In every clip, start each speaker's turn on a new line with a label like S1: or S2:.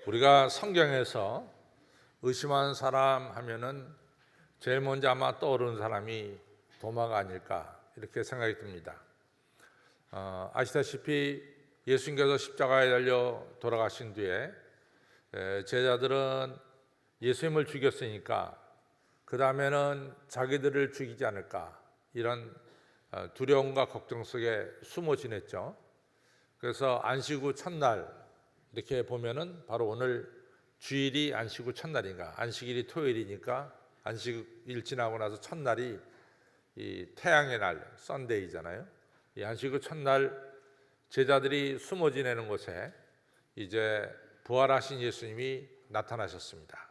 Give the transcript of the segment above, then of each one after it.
S1: 우리가 성경에서 의심하는 사람 하면은 제일 먼저 아마 떠오르는 사람이 도마가 아닐까 이렇게 생각이 듭니다. 아시다시피 예수님께서 십자가에 달려 돌아가신 뒤에 제자들은 예수님을 죽였으니까 그 다음에는 자기들을 죽이지 않을까 이런 두려움과 걱정 속에 숨어 지냈죠. 그래서 안식 후 첫날 이렇게 보면은 바로 오늘 주일이 안식 후 첫날인가, 안식일이 토요일이니까 안식일 지나고 나서 첫날이 이 태양의 날 썬데이잖아요. 이 안식 후 첫날 제자들이 숨어 지내는 곳에 이제 부활하신 예수님이 나타나셨습니다.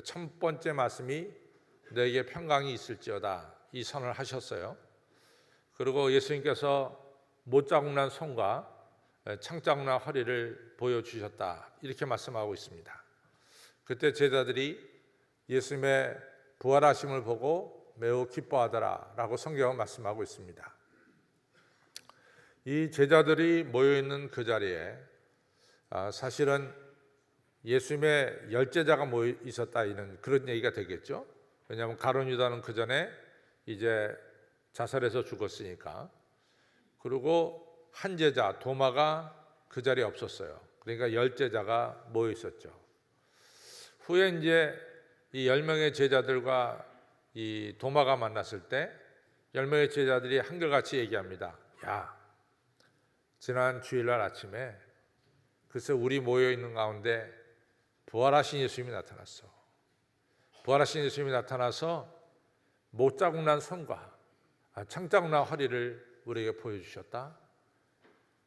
S1: 첫 번째 말씀이 너에게 평강이 있을지어다 이 선을 하셨어요. 그리고 예수님께서 못자국 난 손과 창자국 난 허리를 보여주셨다 이렇게 말씀하고 있습니다. 그때 제자들이 예수님의 부활하심을 보고 매우 기뻐하더라 라고 성경은 말씀하고 있습니다. 이 제자들이 모여있는 그 자리에 사실은 예수님의 열제자가 모여 있었다 이런 그런 얘기가 되겠죠. 왜냐하면 가룟 유다는 그 전에 이제 자살해서 죽었으니까. 그리고 한 제자 도마가 그 자리에 없었어요. 그러니까 열제자가 모여 있었죠. 후에 이제 이 10명의 제자들과 이 도마가 만났을 때 10명의 제자들이 한결같이 얘기합니다. 야, 지난 주일날 아침에 글쎄 우리 모여 있는 가운데 부활하신 예수님이 나타났어. 부활하신 예수님이 나타나서 못자국 난 손과 창자국 난 허리를 우리에게 보여주셨다.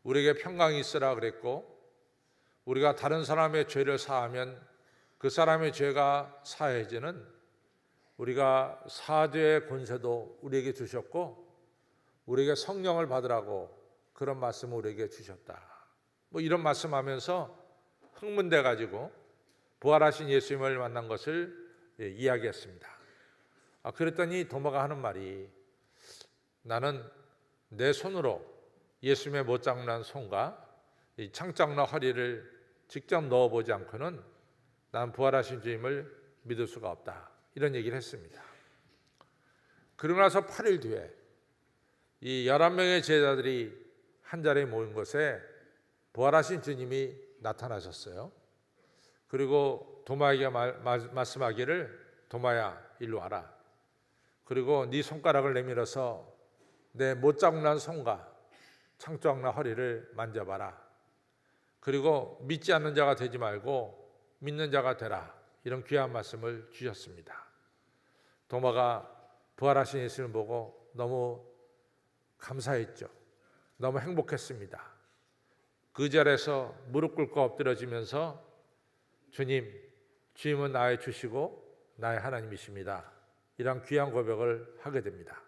S1: 우리에게 평강이 있으라 그랬고 우리가 다른 사람의 죄를 사하면 그 사람의 죄가 사해지는 우리가 사죄의 권세도 우리에게 주셨고 우리에게 성령을 받으라고 그런 말씀을 우리에게 주셨다. 뭐 이런 말씀하면서 흥분돼 가지고 부활하신 예수님을 만난 것을 이야기했습니다. 그랬더니 도마가 하는 말이 나는 내 손으로 예수님의 못자국 난 손과 이 창자국 난 허리를 직접 넣어보지 않고는 난 부활하신 주님을 믿을 수가 없다 이런 얘기를 했습니다. 그러고 나서 8일 뒤에 이 11명의 제자들이 한 자리에 모인 곳에 부활하신 주님이 나타나셨어요. 그리고 도마에게 말씀하기를 도마야 일로 와라. 그리고 네 손가락을 내밀어서 내 못자국 난 손과 창자국 난 허리를 만져봐라. 그리고 믿지 않는 자가 되지 말고 믿는 자가 되라. 이런 귀한 말씀을 주셨습니다. 도마가 부활하신 예수님을 보고 너무 감사했죠. 너무 행복했습니다. 그 자리에서 무릎 꿇고 엎드려지면서 주님은 나의 주시고 나의 하나님이십니다. 이런 귀한 고백을 하게 됩니다.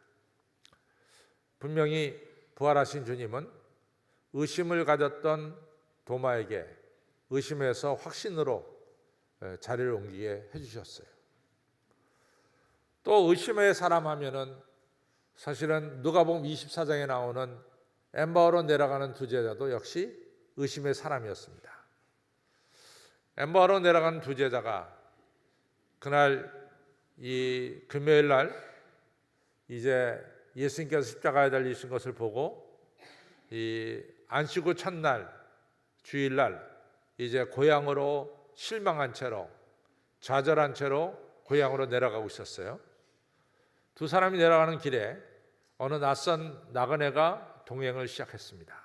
S1: 분명히 부활하신 주님은 의심을 가졌던 도마에게 의심에서 확신으로 자리를 옮기게 해주셨어요. 또 의심의 사람 하면은 사실은 누가복음 24장에 나오는 엠마오로 내려가는 두 제자도 역시 의심의 사람이었습니다. 엠마오로 내려가는 두 제자가 그날 이 금요일 날 이제 예수님께서 십자가에 달리신 것을 보고 이 안식 후 첫날 주일날 이제 고향으로 실망한 채로 좌절한 채로 고향으로 내려가고 있었어요. 두 사람이 내려가는 길에 어느 낯선 나그네가 동행을 시작했습니다.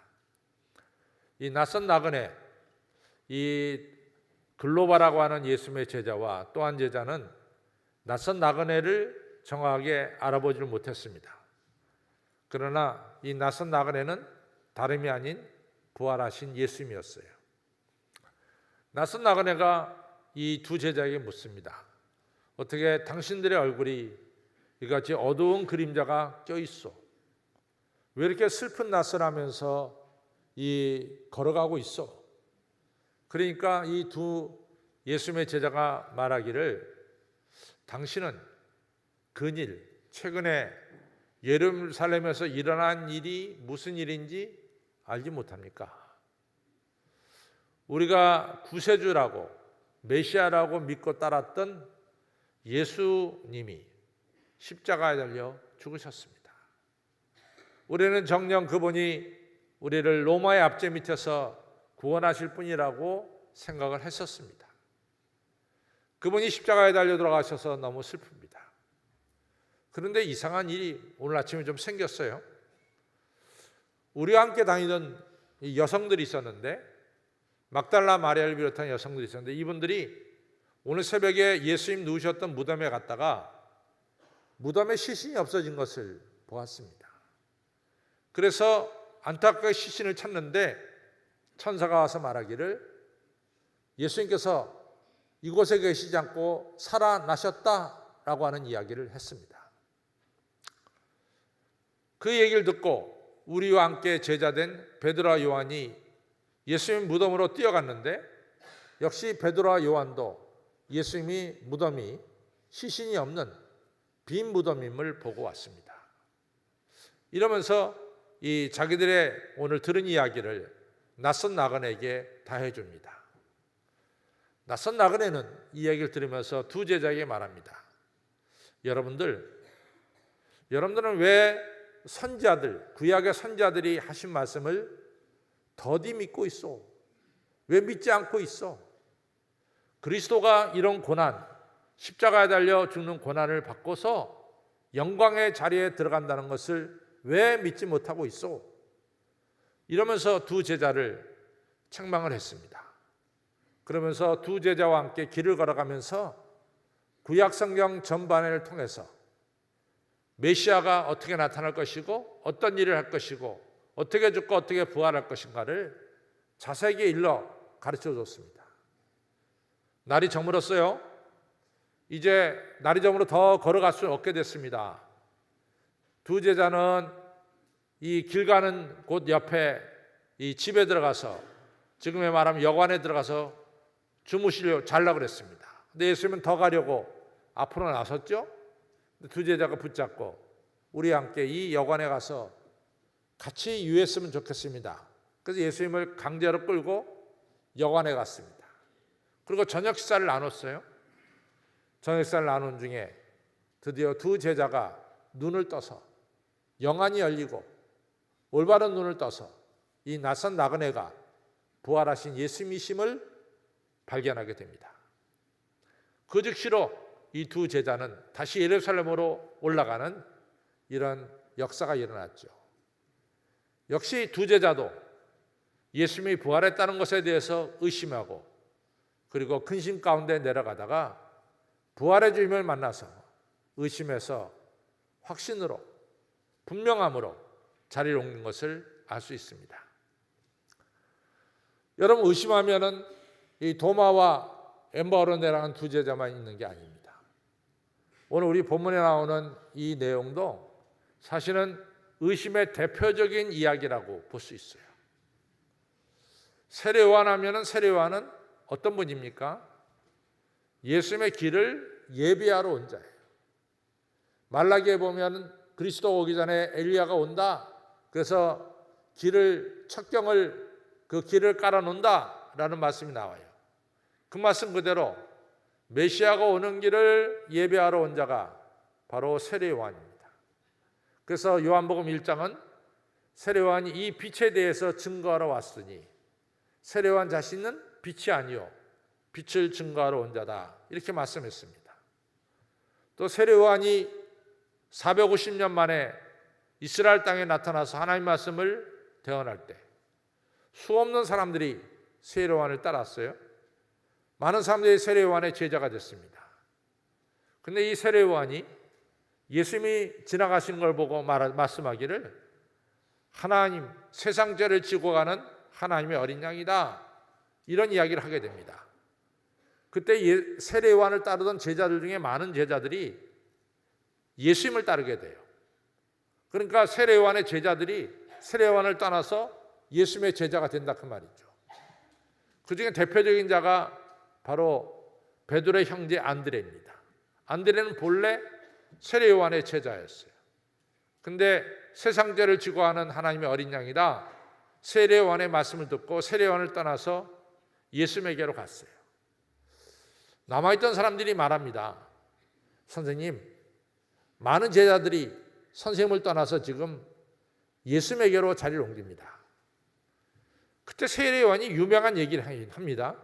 S1: 이 낯선 나그네, 이 글로바라고 하는 예수님의 제자와 또 한 제자는 낯선 나그네를 정확하게 알아보지를 못했습니다. 그러나 이 낯선 나그네는 다름이 아닌 부활하신 예수님이었어요. 낯선 나그네가 이 두 제자에게 묻습니다. 어떻게 당신들의 얼굴이 이같이 어두운 그림자가 껴있어? 왜 이렇게 슬픈 낯을 하면서 걸어가고 있어? 그러니까 이 두 예수님의 제자가 말하기를 당신은 최근에 예루살렘에서 일어난 일이 무슨 일인지 알지 못합니까? 우리가 구세주라고 메시아라고 믿고 따랐던 예수님이 십자가에 달려 죽으셨습니다. 우리는 정녕 그분이 우리를 로마의 압제 밑에서 구원하실 분이라고 생각을 했었습니다. 그분이 십자가에 달려 돌아가셔서 너무 슬픕니다. 그런데 이상한 일이 오늘 아침에 좀 생겼어요. 우리와 함께 다니던 여성들이 있었는데, 막달라 마리아를 비롯한 여성들이 있었는데, 이분들이 오늘 새벽에 예수님 누우셨던 무덤에 갔다가 무덤에 시신이 없어진 것을 보았습니다. 그래서 안타깝게 시신을 찾는데 천사가 와서 말하기를 예수님께서 이곳에 계시지 않고 살아나셨다라고 하는 이야기를 했습니다. 그 얘기를 듣고 우리와 함께 제자된 베드로와 요한이 예수님 무덤으로 뛰어갔는데, 역시 베드로와 요한도 예수님이 무덤이 시신이 없는 빈 무덤임을 보고 왔습니다. 이러면서 이 자기들의 오늘 들은 이야기를 낯선 나그네에게 다 해줍니다. 낯선 나그네는 이 이야기를 들으면서 두 제자에게 말합니다. 여러분들은 왜 선지자들, 구약의 선지자들이 하신 말씀을 더디 믿고 있어? 왜 믿지 않고 있어? 그리스도가 이런 고난, 십자가에 달려 죽는 고난을 받고서 영광의 자리에 들어간다는 것을 왜 믿지 못하고 있어? 이러면서 두 제자를 책망을 했습니다. 그러면서 두 제자와 함께 길을 걸어가면서 구약 성경 전반을 통해서 메시아가 어떻게 나타날 것이고 어떤 일을 할 것이고 어떻게 죽고 어떻게 부활할 것인가를 자세하게 일러 가르쳐 줬습니다. 날이 저물었어요. 이제 날이 저물어 더 걸어갈 수 없게 됐습니다. 두 제자는 이 길 가는 곳 옆에 이 집에 들어가서, 지금의 말하면 여관에 들어가서 주무시려고 자려고 그랬습니다. 근데 예수님은 더 가려고 앞으로 나섰죠. 두 제자가 붙잡고 우리와 함께 이 여관에 가서 같이 유했으면 좋겠습니다. 그래서 예수님을 강제로 끌고 여관에 갔습니다. 그리고 저녁 식사를 나눴어요. 저녁 식사를 나눈 중에 드디어 두 제자가 눈을 떠서, 영안이 열리고 올바른 눈을 떠서 이 낯선 나그네가 부활하신 예수님이심을 발견하게 됩니다. 그 즉시로 이 두 제자는 다시 예루살렘으로 올라가는 이런 역사가 일어났죠. 역시 두 제자도 예수님이 부활했다는 것에 대해서 의심하고, 그리고 근심 가운데 내려가다가 부활의 주님을 만나서 의심해서 확신으로, 분명함으로 자리를 옮긴 것을 알 수 있습니다. 여러분, 의심하면은 이 도마와 엠바오로 내려간 두 제자만 있는 게 아닙니다. 오늘 우리 본문에 나오는 이 내용도 사실은 의심의 대표적인 이야기라고 볼 수 있어요. 세례 요한 하면은 세례 요한은 어떤 분입니까? 예수님의 길을 예비하러 온 자예요. 말라기에 보면 그리스도 오기 전에 엘리야가 온다. 그래서 그 길을 깔아 놓는다라는 말씀이 나와요. 그 말씀 그대로 메시아가 오는 길을 예비하러 온 자가 바로 세례 요한입니다. 그래서 요한복음 1장은 세례 요한이 이 빛에 대해서 증거하러 왔으니 세례 요한 자신은 빛이 아니요 빛을 증거하러 온 자다, 이렇게 말씀했습니다. 또 세례 요한이 450년 만에 이스라엘 땅에 나타나서 하나님 말씀을 대언할 때 수없는 사람들이 세례 요한을 따랐어요. 많은 사람들이 세례 요한의 제자가 됐습니다. 그런데 이 세례 요한이 예수님이 지나가시는 걸 보고 말씀하기를 하나님, 세상 죄를 지고 가는 하나님의 어린 양이다, 이런 이야기를 하게 됩니다. 그때 세례 요한을 따르던 제자들 중에 많은 제자들이 예수님을 따르게 돼요. 그러니까 세례 요한의 제자들이 세례 요한을 떠나서 예수님의 제자가 된다, 그 말이죠. 그 중에 대표적인 자가 바로 베드로의 형제 안드레입니다. 안드레는 본래 세례 요한의 제자였어요. 근데 세상 죄를 지고 하는 하나님의 어린 양이다, 세례 요한의 말씀을 듣고 세례 요한을 떠나서 예수님에게로 갔어요. 남아있던 사람들이 말합니다. 선생님, 많은 제자들이 선생님을 떠나서 지금 예수님에게로 자리를 옮깁니다. 그때 세례 요한이 유명한 얘기를 합니다.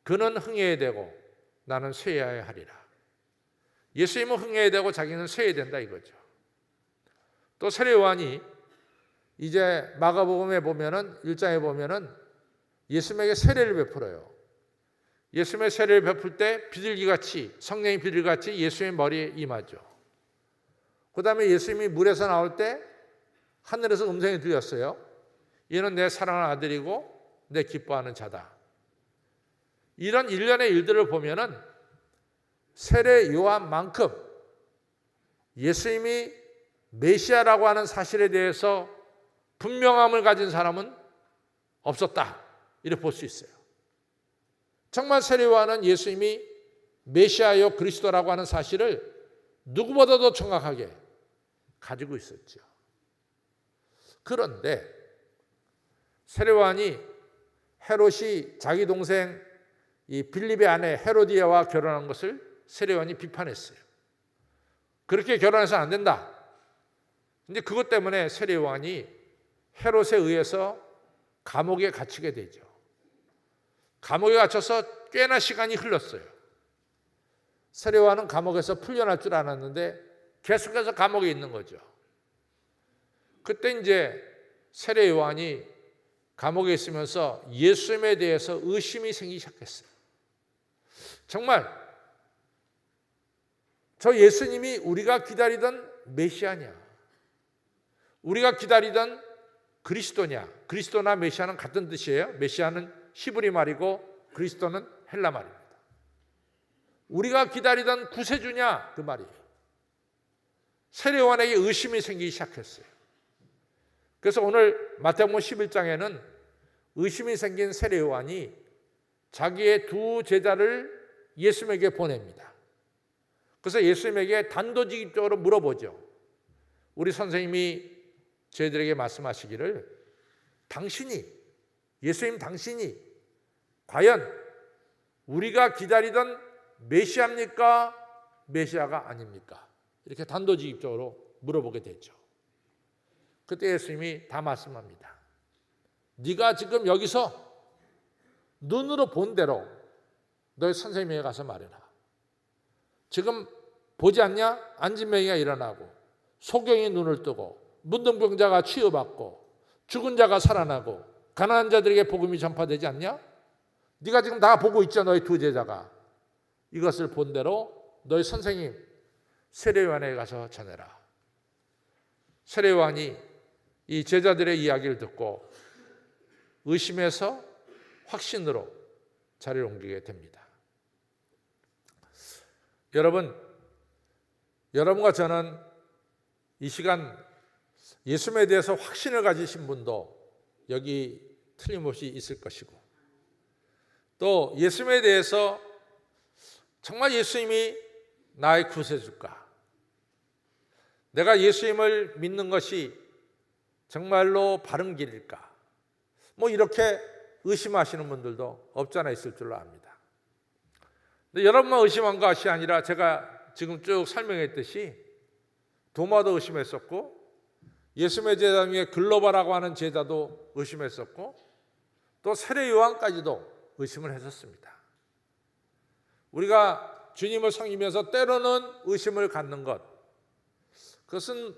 S1: 그는 흥해야 되고 나는 쇠해야 하리라. 예수님은 흥해야 되고 자기는 쇠해야 된다 이거죠. 또 세례 요한이 이제 마가복음에 보면은 1장에 보면은 예수님에게 세례를 베풀어요. 예수님의 세례를 베풀 때 비둘기같이, 성령이 비둘기같이 예수님의 머리에 임하죠. 그 다음에 예수님이 물에서 나올 때 하늘에서 음성이 들렸어요. 이는 내 사랑하는 아들이고 내 기뻐하는 자다. 이런 일련의 일들을 보면은 세례 요한만큼 예수님이 메시아라고 하는 사실에 대해서 분명함을 가진 사람은 없었다. 이렇게 볼 수 있어요. 정말 세례 요한은 예수님이 메시아요 그리스도라고 하는 사실을 누구보다도 정확하게 가지고 있었죠. 그런데 세례 요한이 헤롯이 자기 동생 이 빌립의 아내 헤로디아와 결혼한 것을 세례 요한이 비판했어요. 그렇게 결혼해서는 안 된다. 근데 그것 때문에 세례 요한이 헤롯에 의해서 감옥에 갇히게 되죠. 감옥에 갇혀서 꽤나 시간이 흘렀어요. 세례 요한은 감옥에서 풀려날 줄 알았는데 계속해서 감옥에 있는 거죠. 그때 이제 세례 요한이 감옥에 있으면서 예수님에 대해서 의심이 생기기 시작했어요. 정말 저 예수님이 우리가 기다리던 메시아냐? 우리가 기다리던 그리스도냐? 그리스도나 메시아는 같은 뜻이에요. 메시아는 히브리 말이고 그리스도는 헬라 말입니다. 우리가 기다리던 구세주냐? 그 말이에요. 세례 요한에게 의심이 생기기 시작했어요. 그래서 오늘 마태복음 11장에는 의심이 생긴 세례 요한이 자기의 두 제자를 예수님에게 보냅니다. 그래서 예수님에게 단도직입적으로 물어보죠. 우리 선생님이 저희들에게 말씀하시기를 예수님 당신이 과연 우리가 기다리던 메시아입니까? 메시아가 아닙니까? 이렇게 단도직입적으로 물어보게 되죠. 그때 예수님이 다 말씀합니다. 네가 지금 여기서 눈으로 본 대로 너희 선생님에게 가서 말해라. 지금 보지 않냐? 안진뱅이가 일어나고 소경이 눈을 뜨고 문둥병자가 치유받고 죽은 자가 살아나고 가난한 자들에게 복음이 전파되지 않냐? 네가 지금 다 보고 있죠. 너희 두 제자가. 이것을 본 대로 너희 선생님 세례 요한에게 가서 전해라. 세례 요한이 이 제자들의 이야기를 듣고 의심에서 확신으로 자리를 옮기게 됩니다. 여러분과 저는 이 시간 예수님에 대해서 확신을 가지신 분도 여기 틀림없이 있을 것이고, 또 예수님에 대해서 정말 예수님이 나의 구세주일까? 내가 예수님을 믿는 것이 정말로 바른 길일까? 이렇게 의심하시는 분들도 없지 않아 있을 줄로 압니다. 근데 여러분만 의심한 것이 아니라 제가 지금 쭉 설명했듯이 도마도 의심했었고 예수님의 제자 중에 글로바라고 하는 제자도 의심했었고 또 세례 요한까지도 의심을 했었습니다. 우리가 주님을 섬기면서 때로는 의심을 갖는 것, 그것은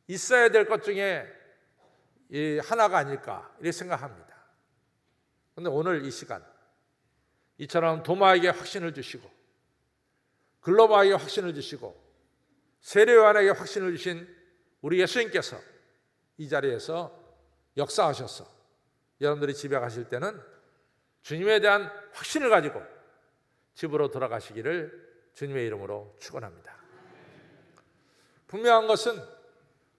S1: 있어야 될 것 중에 하나가 아닐까 이렇게 생각합니다. 그런데 오늘 이 시간 이처럼 도마에게 확신을 주시고 글로바에게 확신을 주시고 세례 요한에게 확신을 주신 우리 예수님께서 이 자리에서 역사하셔서 여러분들이 집에 가실 때는 주님에 대한 확신을 가지고 집으로 돌아가시기를 주님의 이름으로 축원합니다. 분명한 것은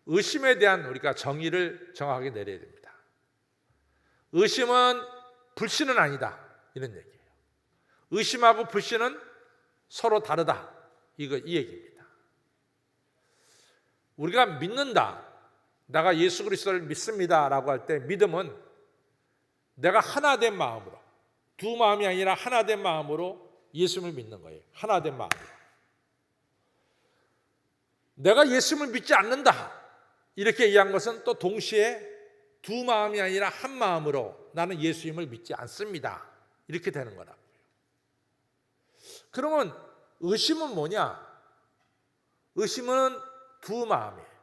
S1: 의심에 대한 우리가 정의를 정확하게 내려야 됩니다. 의심은 불신은 아니다 이런 얘기예요. 의심하고 불신은 서로 다르다 이 얘기입니다. 우리가 믿는다, 내가 예수 그리스도를 믿습니다 라고 할 때 믿음은 내가 하나 된 마음으로 두 마음이 아니라 하나 된 마음으로 예수님을 믿는 거예요. 하나 된 마음으로. 내가 예수님을 믿지 않는다 이렇게 얘기한 것은 또 동시에 두 마음이 아니라 한 마음으로 나는 예수님을 믿지 않습니다 이렇게 되는 거라고요. 그러면 의심은 뭐냐? 의심은 두 마음이에요.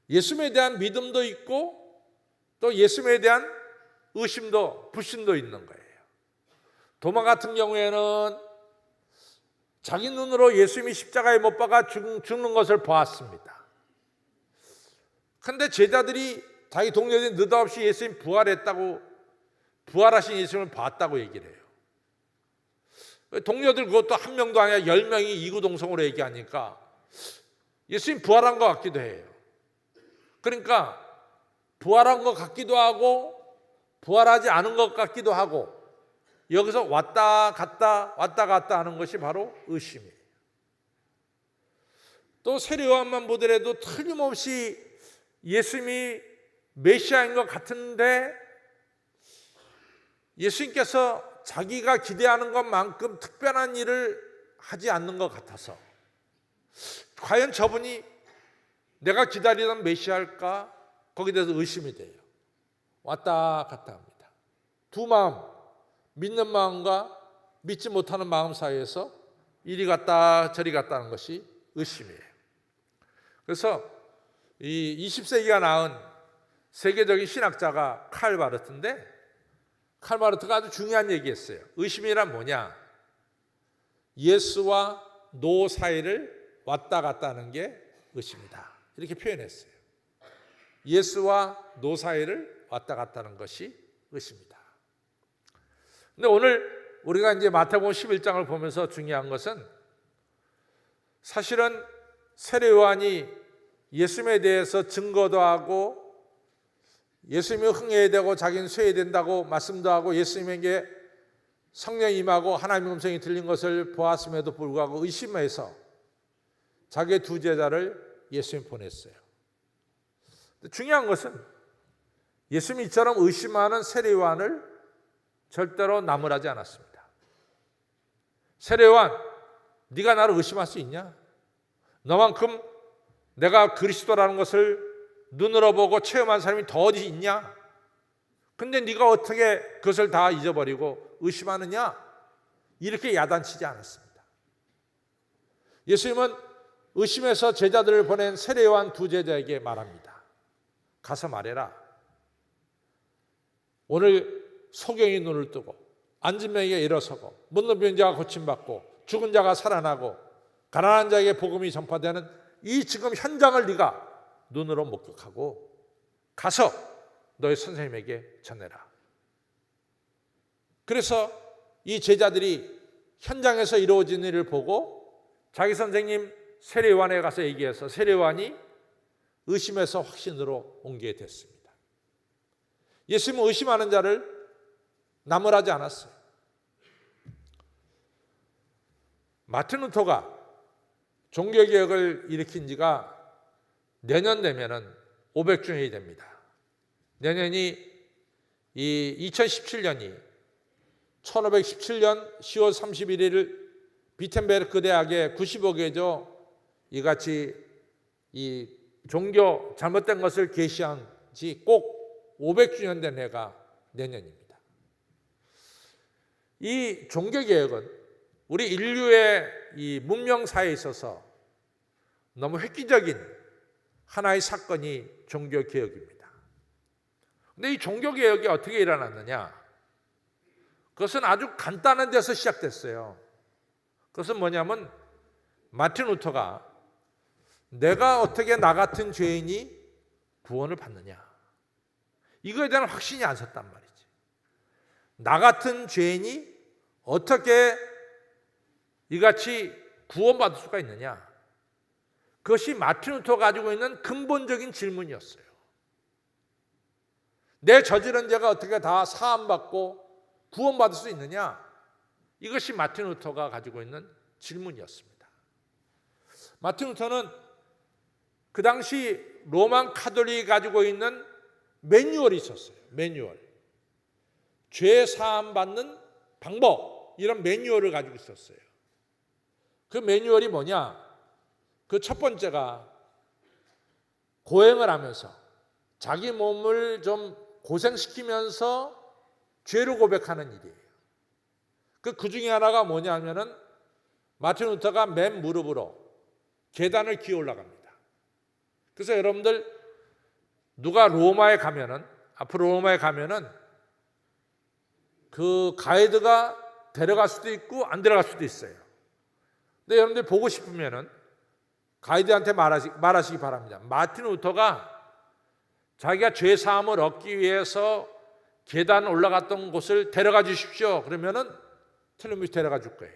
S1: 예수님에 대한 믿음도 있고 또 예수님에 대한 의심도 불신도 있는 거예요. 도마 같은 경우에는 자기 눈으로 예수님이 십자가에 못 박아 죽는 것을 보았습니다. 그런데 제자들이 자기 동료들이 느닷없이 예수님 부활하신 예수님을 봤다고 얘기를 해요. 동료들 그것도 한 명도 아니라 10명이 이구동성으로 얘기하니까 예수님 부활한 것 같기도 해요. 그러니까 부활한 것 같기도 하고 부활하지 않은 것 같기도 하고 여기서 왔다 갔다 하는 것이 바로 의심이에요. 또 세례요한만 보더라도 틀림없이 예수님이 메시아인 것 같은데 예수님께서 자기가 기대하는 것만큼 특별한 일을 하지 않는 것 같아서 과연 저분이 내가 기다리던 메시아일까? 거기에 대해서 의심이 돼요. 왔다 갔다 합니다. 두 마음, 믿는 마음과 믿지 못하는 마음 사이에서 이리 갔다 저리 갔다 하는 것이 의심이에요. 그래서 이 20세기가 낳은 세계적인 신학자가 칼 바르트인데 칼 바르트가 아주 중요한 얘기했어요. 의심이란 뭐냐? 예수와 노 사이를 왔다 갔다 하는 게 의심이다. 이렇게 표현했어요. 예수와 노 사이를 왔다 갔다 하는 것이 의심이다. 근데 오늘 우리가 이제 마태복음 11장을 보면서 중요한 것은 사실은 세례 요한이 예수님에 대해서 증거도 하고 예수님이 흥해되고 자기는 쇠해된다고 말씀도 하고 예수님에게 성령이 임하고 하나님의 음성이 들린 것을 보았음에도 불구하고 의심해서 자기의 두 제자를 예수님 보냈어요. 중요한 것은 예수님이 이처럼 의심하는 세례 요한을 절대로 나무라지 않았습니다. 세례 요한, 네가 나를 의심할 수 있냐? 너만큼 내가 그리스도라는 것을 눈으로 보고 체험한 사람이 더 어디 있냐? 근데 네가 어떻게 그것을 다 잊어버리고 의심하느냐? 이렇게 야단치지 않았습니다. 예수님은 의심해서 제자들을 보낸 세례 요한 두 제자에게 말합니다. 가서 말해라. 오늘 소경이 눈을 뜨고 앉은 명에게 일어서고 묻는 병자가 고침받고 죽은 자가 살아나고 가난한 자에게 복음이 전파되는 이 지금 현장을 네가 눈으로 목격하고 가서 너의 선생님에게 전해라. 그래서 이 제자들이 현장에서 이루어진 일을 보고 자기 선생님 세례 요한에 가서 얘기해서 세례 요한이 의심에서 확신으로 옮기게 됐습니다. 예수님은 의심하는 자를 나무라지 않았어요. 마틴 루터가 종교개혁을 일으킨 지가 내년 되면은 500주년이 됩니다. 내년이 이 2017년이 1517년 10월 31일 비텐베르크 대학의 95개조 이같이 이 종교 잘못된 것을 계시한 지 꼭 500주년 된 해가 내년입니다. 이 종교개혁은 우리 인류의 이 문명사에 있어서 너무 획기적인 하나의 사건이 종교개혁입니다. 그런데 이 종교개혁이 어떻게 일어났느냐? 그것은 아주 간단한 데서 시작됐어요. 그것은 뭐냐면 마틴 루터가 내가 어떻게 나 같은 죄인이 구원을 받느냐, 이거에 대한 확신이 안 섰단 말이지. 나 같은 죄인이 어떻게 이같이 구원받을 수가 있느냐, 그것이 마틴 루터가 가지고 있는 근본적인 질문이었어요. 내 저지른 죄가 어떻게 다 사함받고 구원받을 수 있느냐, 이것이 마틴 루터가 가지고 있는 질문이었습니다. 마틴 루터는 그 당시 로만 카톨릭이 가지고 있는 매뉴얼이 있었어요. 매뉴얼. 죄 사함 받는 방법, 이런 매뉴얼을 가지고 있었어요. 그 매뉴얼이 뭐냐? 그 첫 번째가 고행을 하면서 자기 몸을 좀 고생시키면서 죄를 고백하는 일이에요. 그 중에 하나가 뭐냐면은 마틴 루터가 맨 무릎으로 계단을 기어 올라갑니다. 그래서 여러분들 누가 로마에 가면은, 앞으로 로마에 가면은 그 가이드가 데려갈 수도 있고 안 데려갈 수도 있어요. 근데 여러분들 보고 싶으면은 가이드한테 말하시기 바랍니다. 마틴 루터가 자기가 죄 사함을 얻기 위해서 계단 올라갔던 곳을 데려가 주십시오. 그러면은 틀림없이 데려가 줄 거예요.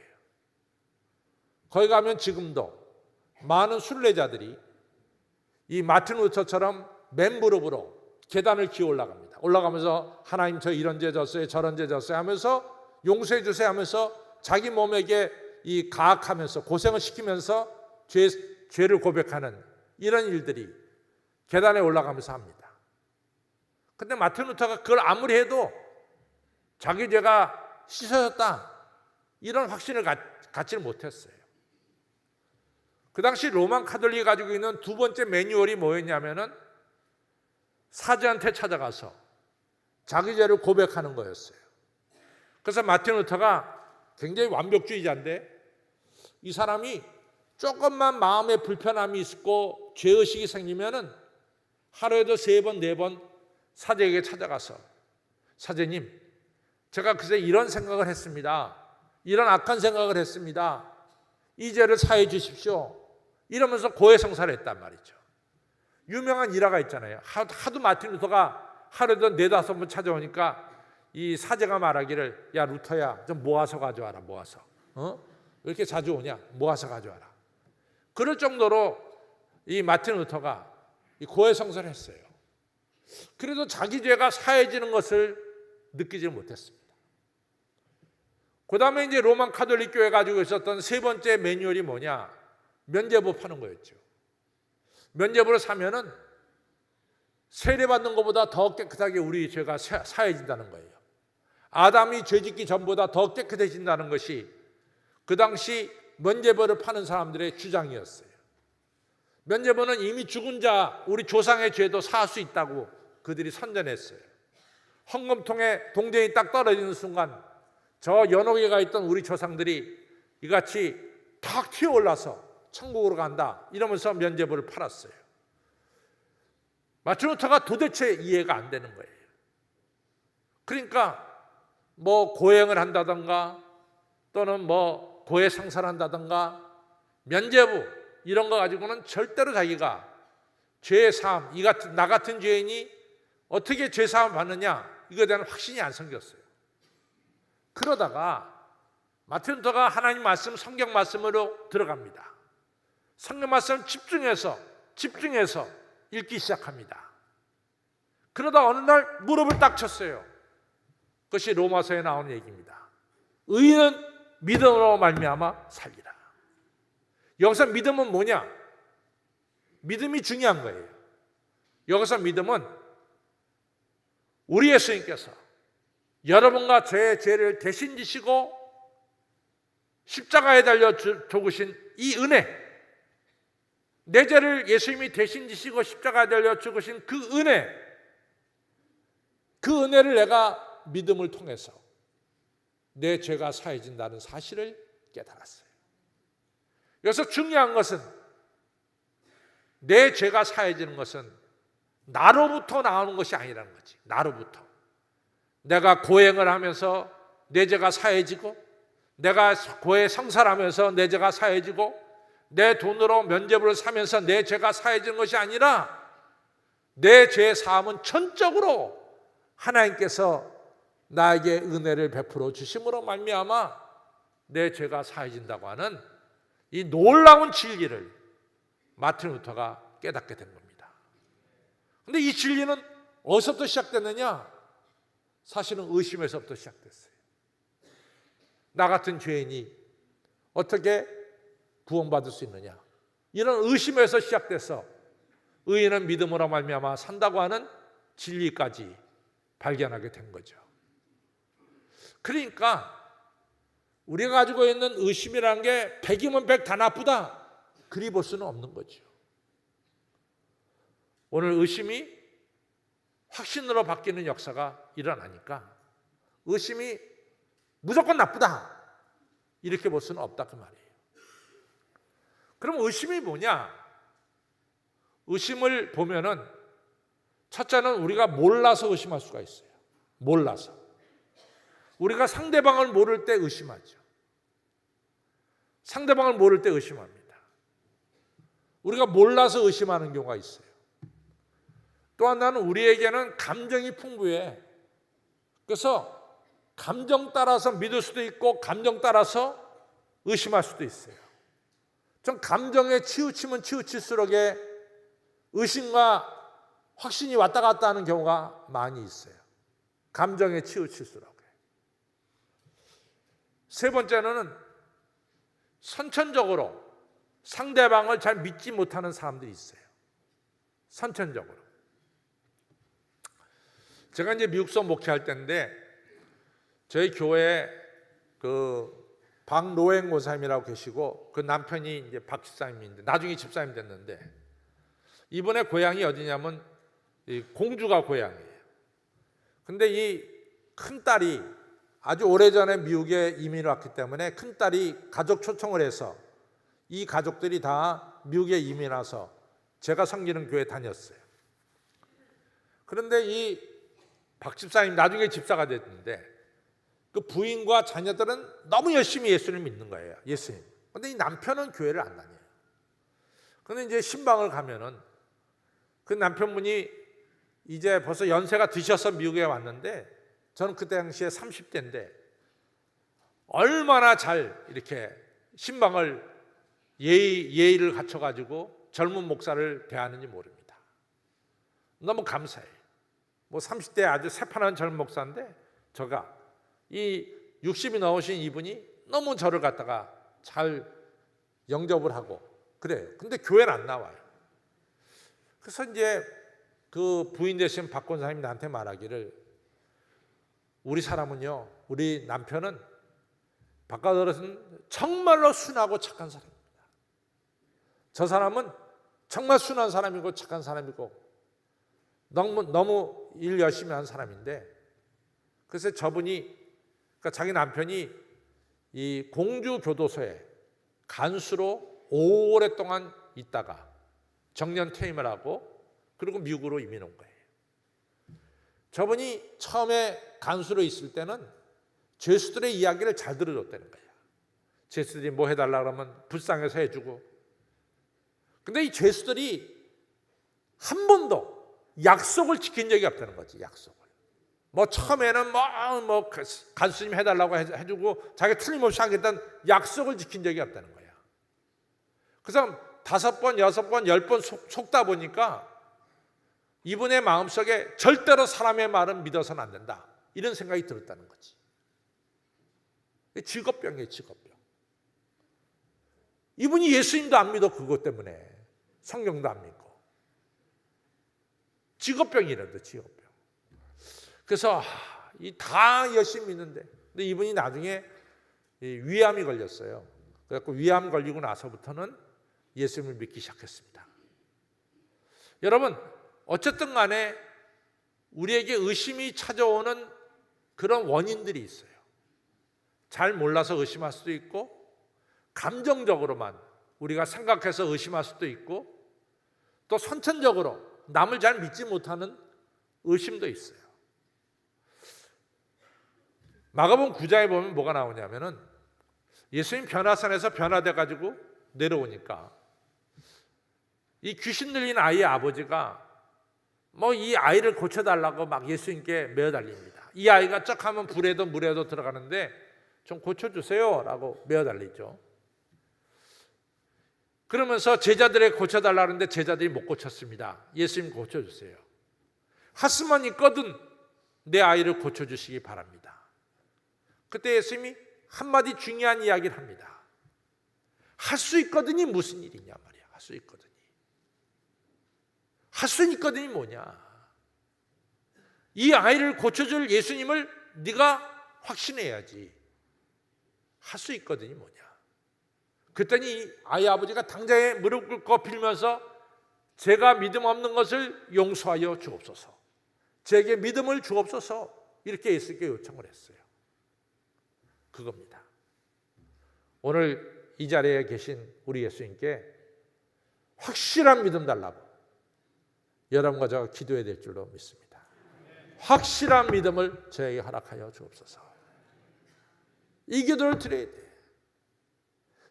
S1: 거기 가면 지금도 많은 순례자들이 이 마틴 루터처럼 맨 무릎으로 계단을 기어 올라갑니다. 올라가면서 하나님 저 이런 죄 졌어요, 저런 죄 졌어요 하면서 용서해 주세요 하면서 자기 몸에게 이 가학하면서 고생을 시키면서 죄를 고백하는 이런 일들이 계단에 올라가면서 합니다. 근데 마틴 루터가 그걸 아무리 해도 자기 죄가 씻어졌다 이런 확신을 갖지를 못했어요. 그 당시 로만 카톨릭이 가지고 있는 두 번째 매뉴얼이 뭐였냐면은 사제한테 찾아가서 자기 죄를 고백하는 거였어요. 그래서 마틴 루터가 굉장히 완벽주의자인데 이 사람이 조금만 마음에 불편함이 있고 죄의식이 생기면은 하루에도 3번, 4번 사제에게 찾아가서 사제님, 제가 그새 이런 생각을 했습니다. 이런 악한 생각을 했습니다. 이 죄를 사해 주십시오. 이러면서 고해성사를 했단 말이죠. 유명한 일화가 있잖아요. 하도 마틴 루터가 하루에도 4-5번 찾아오니까 이 사제가 말하기를 야 루터야 좀 모아서 가져와라. 모아서. 왜 이렇게 자주 오냐? 모아서 가져와라. 그럴 정도로 이 마틴 루터가 이 고해성사를 했어요. 그래도 자기 죄가 사해지는 것을 느끼지 못했습니다. 그 다음에 이제 로만 카톨릭 교회 가지고 있었던 세 번째 매뉴얼이 뭐냐? 면죄부 파는 거였죠. 면죄부를 사면은 세례받는 것보다 더 깨끗하게 우리 죄가 사해진다는 거예요. 아담이 죄짓기 전보다 더 깨끗해진다는 것이 그 당시 면죄부를 파는 사람들의 주장이었어요. 면죄부는 이미 죽은 자, 우리 조상의 죄도 사할 수 있다고 그들이 선전했어요. 헌금통에 동전이 딱 떨어지는 순간 저 연옥에 있던 우리 조상들이 이같이 탁 튀어올라서 천국으로 간다 이러면서 면죄부를 팔았어요. 마틴 루터가 도대체 이해가 안 되는 거예요. 그러니까 뭐 고행을 한다든가 또는 뭐 고해 상사를 한다든가 면죄부 이런 거 가지고는 절대로 자기가 죄 사함, 나 같은 죄인이 어떻게 죄 사함 받느냐 이거에 대한 확신이 안 생겼어요. 그러다가 마틴 루터가 하나님 말씀, 성경 말씀으로 들어갑니다. 성경 말씀 집중해서 읽기 시작합니다. 그러다 어느 날 무릎을 딱 쳤어요. 그것이 로마서에 나오는 얘기입니다. 의인은 믿음으로 말미암아 살리라. 여기서 믿음은 뭐냐? 믿음이 중요한 거예요. 여기서 믿음은 우리 예수님께서 여러분과 저의 죄를 대신 지시고 십자가에 달려 죽으신 이 은혜, 내 죄를 예수님이 대신 지시고 십자가에 달려 죽으신 그 은혜를 내가 믿음을 통해서 내 죄가 사해진다는 사실을 깨달았어요. 여기서 중요한 것은 내 죄가 사해지는 것은 나로부터 나오는 것이 아니라는 거지. 나로부터. 내가 고행을 하면서 내 죄가 사해지고 내가 고해 성사를 하면서 내 죄가 사해지고 내 돈으로 면죄부를 사면서 내 죄가 사해지는 것이 아니라 내 죄 사함은 전적으로 하나님께서 나에게 은혜를 베풀어 주심으로 말미암아 내 죄가 사해진다고 하는 이 놀라운 진리를 마틴 루터가 깨닫게 된 겁니다. 그런데 이 진리는 어디서부터 시작됐느냐? 사실은 의심에서부터 시작됐어요. 나 같은 죄인이 어떻게 구원받을 수 있느냐? 이런 의심에서 시작돼서 의인은 믿음으로 말미암아 산다고 하는 진리까지 발견하게 된 거죠. 그러니까 우리가 가지고 있는 의심이라는 게 100이면 100 다 나쁘다, 그리 볼 수는 없는 거죠. 오늘 의심이 확신으로 바뀌는 역사가 일어나니까 의심이 무조건 나쁘다, 이렇게 볼 수는 없다, 그 말이에요. 그럼 의심이 뭐냐? 의심을 보면은 첫째는 우리가 몰라서 의심할 수가 있어요. 몰라서. 우리가 상대방을 모를 때 의심하죠. 상대방을 모를 때 의심합니다. 우리가 몰라서 의심하는 경우가 있어요. 또 하나는 우리에게는 감정이 풍부해. 그래서 감정 따라서 믿을 수도 있고 감정 따라서 의심할 수도 있어요. 좀 감정에 치우치면 치우칠수록에 의심과 확신이 왔다 갔다 하는 경우가 많이 있어요. 감정에 치우칠수록. 세 번째는 선천적으로 상대방을 잘 믿지 못하는 사람들이 있어요. 선천적으로. 제가 이제 미국서 목회할 때인데 저희 교회에 그 박노행 고사님이라고 계시고 그 남편이 이제 박 집사님인데 나중에 집사님 됐는데 이분의 고향이 어디냐면 이 공주가 고향이에요. 근데 이 큰딸이 아주 오래전에 미국에 이민을 왔기 때문에 큰딸이 가족 초청을 해서 이 가족들이 다 미국에 이민 와서 제가 섬기는 교회 다녔어요. 그런데 이 박 집사님 나중에 집사가 됐는데 그 부인과 자녀들은 너무 열심히 예수를 믿는 거예요. 예수님. 그런데 이 남편은 교회를 안 다녀요. 그런데 이제 신방을 가면은 그 남편분이 이제 벌써 연세가 드셔서 미국에 왔는데 저는 그때 당시에 30대인데 얼마나 잘 이렇게 신방을 예의를 갖춰가지고 젊은 목사를 대하는지 모릅니다. 너무 감사해요. 뭐 30대 아주 새파란 젊은 목사인데 저가 이 60이 넘으신 이분이 너무 저를 갖다가 잘 영접을 하고 그래요. 근데 교회는 안 나와요. 그래서 이제 그 부인 되신 박 권사님이 나한테 말하기를 우리 사람은요, 우리 남편은 바깥으로는 정말로 순하고 착한 사람입니다. 저 사람은 정말 순한 사람이고 착한 사람이고 너무 일 열심히 한 사람인데 그래서 저분이 그러니까 자기 남편이 이 공주 교도소에 간수로 오랫동안 있다가 정년 퇴임을 하고 그리고 미국으로 이민 온 거예요. 저분이 처음에 간수로 있을 때는 죄수들의 이야기를 잘 들어줬다는 거예요. 죄수들이 뭐 해달라 그러면 불쌍해서 해주고. 근데 이 죄수들이 한 번도 약속을 지킨 적이 없다는 거지. 약속을. 뭐 처음에는 뭐 간수님 해달라고 해주고 자기 틀림없이 하겠다는 약속을 지킨 적이 없다는 거야. 그래서 5번, 6번, 10번 속다 보니까 이분의 마음속에 절대로 사람의 말은 믿어서는 안 된다, 이런 생각이 들었다는 거지. 직업병이에요, 직업병. 이분이 예수님도 안 믿어. 그것 때문에 성경도 안 믿고 직업병이라도 직업병. 그래서 다 열심히 믿는데 근데 이분이 나중에 위암이 걸렸어요. 그래서 위암 걸리고 나서부터는 예수님을 믿기 시작했습니다. 여러분, 어쨌든 간에 우리에게 의심이 찾아오는 그런 원인들이 있어요. 잘 몰라서 의심할 수도 있고 감정적으로만 우리가 생각해서 의심할 수도 있고 또 선천적으로 남을 잘 믿지 못하는 의심도 있어요. 마가복음 9장에 보면 뭐가 나오냐면은 예수님 변화산에서 변화돼 가지고 내려오니까 이 귀신 들린 아이의 아버지가 뭐 이 아이를 고쳐달라고 막 예수님께 메어 달립니다. 이 아이가 쩍하면 불에도 물에도 들어가는데 좀 고쳐주세요 라고 메어 달리죠. 그러면서 제자들에게 고쳐달라는데 제자들이 못 고쳤습니다. 예수님 고쳐주세요. 할 수만 있거든 내 아이를 고쳐주시기 바랍니다. 그때 예수님이 한마디 중요한 이야기를 합니다. 할 수 있거든이 무슨 일이냐 말이야. 할 수 있거든이. 할 수 있거든이 뭐냐. 이 아이를 고쳐줄 예수님을 네가 확신해야지 할 수 있거든요. 뭐냐. 그랬더니 아이 아버지가 당장에 무릎 꿇고 빌면서 제가 믿음 없는 것을 용서하여 주옵소서, 제게 믿음을 주옵소서, 이렇게 예수께 요청을 했어요. 그겁니다. 오늘 이 자리에 계신 우리 예수님께 확실한 믿음 달라고 여러분과 제가 기도해야 될 줄로 믿습니다. 확실한 믿음을 저에게 허락하여 주옵소서. 이 기도를 드려야 돼.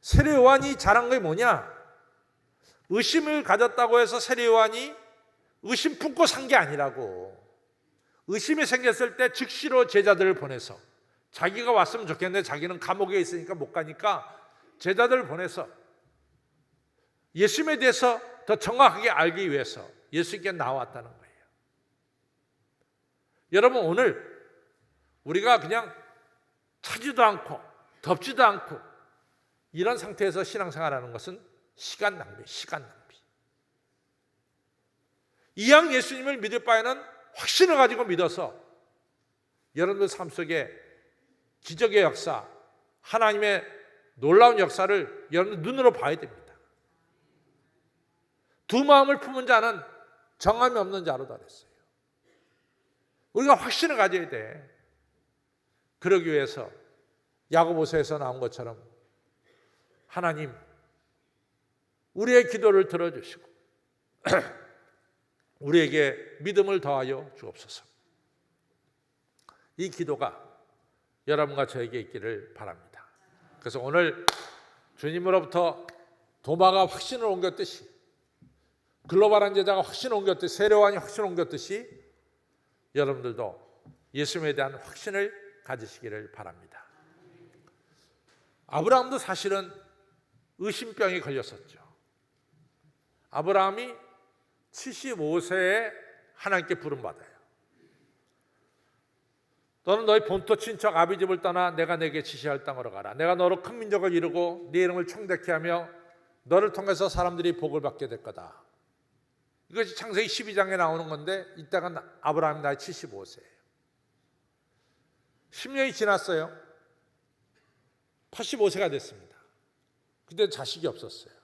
S1: 세례 요한이 잘한 게 뭐냐? 의심을 가졌다고 해서 세례 요한이 의심 품고 산 게 아니라고. 의심이 생겼을 때 즉시로 제자들을 보내서, 자기가 왔으면 좋겠는데 자기는 감옥에 있으니까 못 가니까 제자들을 보내서 예수님에 대해서 더 정확하게 알기 위해서 예수님께 나왔다는 거예요. 여러분, 오늘 우리가 그냥 차지도 않고 덥지도 않고 이런 상태에서 신앙생활하는 것은 시간 낭비. 이왕 예수님을 믿을 바에는 확신을 가지고 믿어서 여러분들 삶 속에 기적의 역사, 하나님의 놀라운 역사를 여러분들 눈으로 봐야 됩니다. 두 마음을 품은 자는 정함이 없는 자로다 그랬어요. 우리가 확신을 가져야 돼. 그러기 위해서 야고보서에서 나온 것처럼 하나님, 우리의 기도를 들어주시고 우리에게 믿음을 더하여 주옵소서. 이 기도가 여러분과 저에게 있기를 바랍니다. 그래서 오늘 주님으로부터 도마가 확신을 옮겼듯이, 글로벌한 제자가 확신을 옮겼듯이, 세례 요한이 확신을 옮겼듯이 여러분들도 예수님에 대한 확신을 가지시기를 바랍니다. 아브라함도 사실은 의심병에 걸렸었죠. 아브라함이 75세에 하나님께 부름받아요. 너는 너희 본토 친척 아비 집을 떠나 내가 내게 지시할 땅으로 가라. 내가 너로 큰 민족을 이루고 네 이름을 총대케 하며 너를 통해서 사람들이 복을 받게 될 거다. 이것이 창세기 12장에 나오는 건데 이때가 아브라함이 나이 75세예요. 10년이 지났어요. 85세가 됐습니다. 그때 자식이 없었어요.